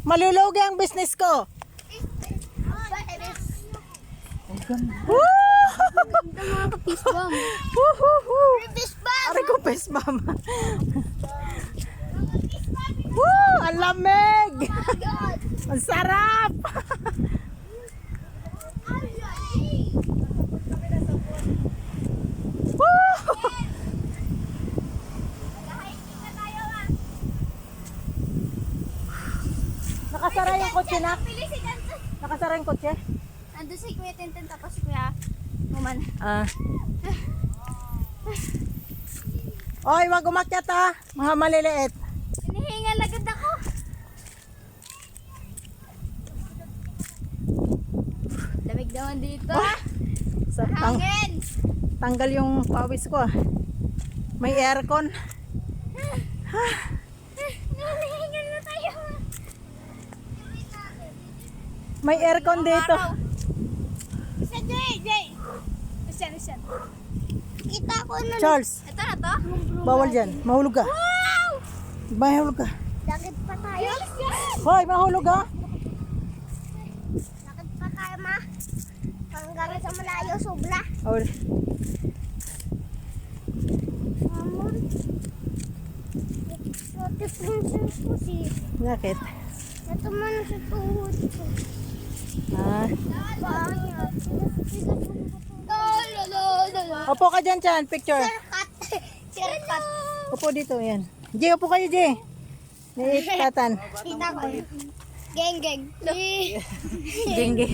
Malulugi ang business ko. Woo! Mga kapisbang. Woohoo! Aray ko, pesbam. Woo! Ang lamig! Ang sarap! Woo! Nakasara yung kotse na? Nakasara yung kotse? Nandun si Kuya Tintin tapos si Kuya Muman. Oy, wag umakyat ha. Mga maliliit. Hinihingal agad ako. Lamig naman dito. Hangin. Tanggal yung pawis ko ah. May aircon. Hinihingal na tayo. May aircon dito. Isa, Jay. Isa. Kita ko na. Charles, Ito na to? bawal dyan. Mahulog ka. Wow! Mahulog ka. Lakad pa tayo. Hoy, mahulog ka. Lakad pa tayo, ma. Hanggang sa malayo, sobra. Oh, Amor. Ate princess ko si. bakit? Ito man sa tuhod ko. Ah. Pangit. Upo ka dyan, Chan. Picture. Sirkat. Upo dito, yan. Jay, upo kayo, Jay. Niitatan. Kita ko. Geng. Geng, geng.